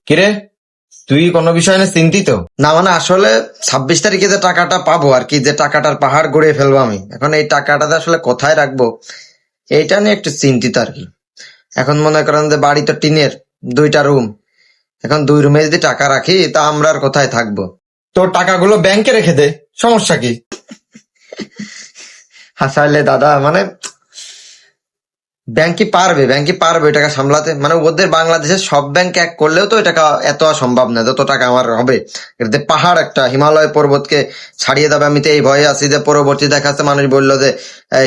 কিরে, তুই কোনো বিষয় নিয়ে চিন্তিত? না মানে আসলে 26 তারিখে যে টাকাটা পাবো আর কি, যে টাকাটার পাহাড় গড়িয়ে ফেলবো আমি, এখন এই টাকাটাতে আসলে কোথায় রাখবো এইটা নিয়ে একটু চিন্তিত আর কি। এখন মনে করেন যে বাড়ি তো টিনের, 2টা রুম, এখন 2 রুমে যদি টাকা রাখি তা আমরা আর কোথায় থাকবো? তোর টাকাগুলো ব্যাংকে রেখে দে, সমস্যা কি? হাসাইলে দাদা, মানে ব্যাংক কি পারবে ওই টাকা সামলাতে? মানে ওদের বাংলাদেশের সব ব্যাংক এক করলেও তো ওই টাকা এত সম্ভব না যত টাকা আমার হবে। এটাতে পাহাড়, একটা হিমালয় পর্বতকে ছাড়িয়ে দেবে। আমি তো এই ভয়ে আছি যে পরবর্তী দেখাচ্ছে মানুষ বললো যে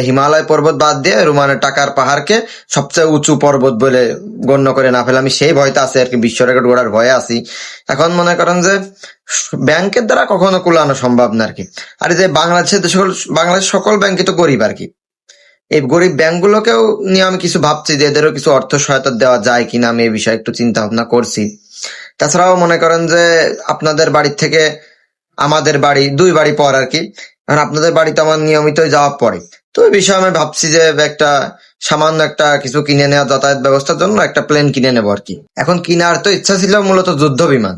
হিমালয় পর্বত বাদ দিয়ে রোমানের টাকার পাহাড়কে সবচেয়ে উঁচু পর্বত বলে গণ্য করে না ফেলে, আমি সেই ভয়তে আছি আর কি, বিশ্ব রেকর্ড গড়ার ভয়ে আছি। এখন মনে করেন যে ব্যাংকের দ্বারা কখনো কুলানো সম্ভব না আর কি। আর এই যে বাংলাদেশ সকল ব্যাংকই তো গরিব আর কি। এই গরিব ব্যাংকগুলোকেও নিয়ে আমি কিছু ভাবছি যে এদেরও কিছু অর্থ সহায়তা দেওয়া যায় কিনা, আমি এই বিষয়ে একটু চিন্তা ভাবনা করছি। তাছাড়াও মনে করেন যে আপনাদের বাড়ির থেকে আমাদের বাড়ি 2 বাড়ি পর আর কি, কারণ আপনাদের বাড়িতে আমার নিয়মিত যাওয়া পড়ে। তো এই বিষয়ে আমি ভাবছি যে একটা সামান্য একটা কিছু কিনে নেওয়া, যাতায়াত ব্যবস্থার জন্য একটা প্লেন কিনে নেবো আর কি। এখন কিনার তো ইচ্ছা ছিল মূলত যুদ্ধ বিমান।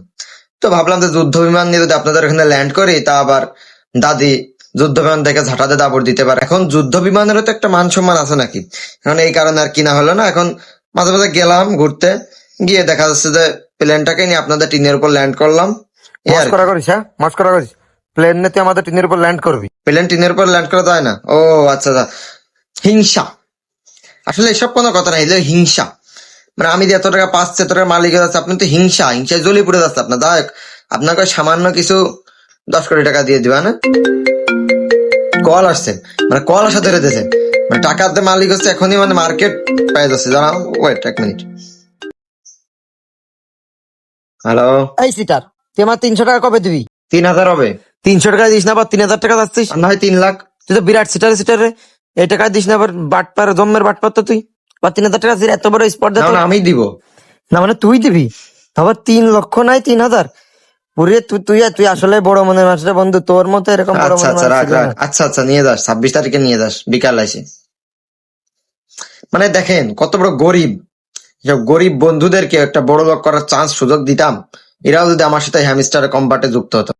তো ভাবলাম যে যুদ্ধ বিমান নিয়ে যদি আপনাদের ওখানে ল্যান্ড করি তা আবার দাদি যুদ্ধ বিমান দেখে ঝাঁটাতে দাবড় দিতে পারে। এখন যুদ্ধ বিমানেরও তো একটা মান সম্মান আছে নাকি, এখন এই কারণে আর কিনা হলো না। এখন মাঝে মাঝে গেলাম ঘুরতে, গিয়ে দেখা যাচ্ছে যে প্লেনটাকে নিয়ে আপনাদের টিনের উপর ল্যান্ড করলাম। এই আর মস্করা করিস, হ্যাঁ মস্করা করিস। প্লেন নিয়ে তুই আমাদের টিনের উপর ল্যান্ড করবি? প্লেন টিনের উপর ল্যান্ড করা যায় না? ও আচ্ছা আচ্ছা, হিংসা। আসলে এসব কোনো কথা নাই, এগুলো হিংসা। মানে আমি যে এত টাকা পাচ্ছি, এত টাকা মালিক হয়ে যাচ্ছে, আপনি তো হিংসায় জ্বলে পড়ে যাচ্ছে আপনার। যাক, আপনাকে সামান্য কিছু 10 কোটি টাকা দিয়ে দিবা না? কল আসছে, মানে কল আসা ধরে দিয়েছে, মানে টাকার যে মালিক হচ্ছে এখনই, মানে মার্কেট পেয়ে যাচ্ছে। দাঁড়াও, ওয়েট 1 মিনিট। হ্যালো, এই সিটার, তুই আমার 300 টাকা কবে দিবি? 3,000 হবে? 300 টাকা দিস না, আবার 3,000 টাকা যাচ্ছিস। আর না হয় 3 লাখ। তুই তো বিরাট সিটারে এই টাকা দিস না, আবার বাটপার জম্মের বাটপার তো তুই। আবার 3,000 টাকা দিস, এত বড় স্পট না দে না, আমি দিব। না, মানে তুই দিবি? আবার 3 লক্ষ নাই 3,000? পুরে তুই তুই তুই আসলে বড় মনের মানুষ রে বন্ধু, তোর মতো এরকম বড় আচ্ছা মনের আচ্ছা, মানুষ রাখ ছিল রাখ, না। আচ্ছা আচ্ছা, নিয়ে যাস 26 তারিখে নিয়ে যাস বিকাল এসে। মানে দেখেন কত বড় গরিব, সব গরিব বন্ধুদেরকে একটা বড় লোক করার চান্স সুযোগ দিতাম, এরাও যদি আমার সাথে হ্যামস্টার কম্বাটে যুক্ত হতো।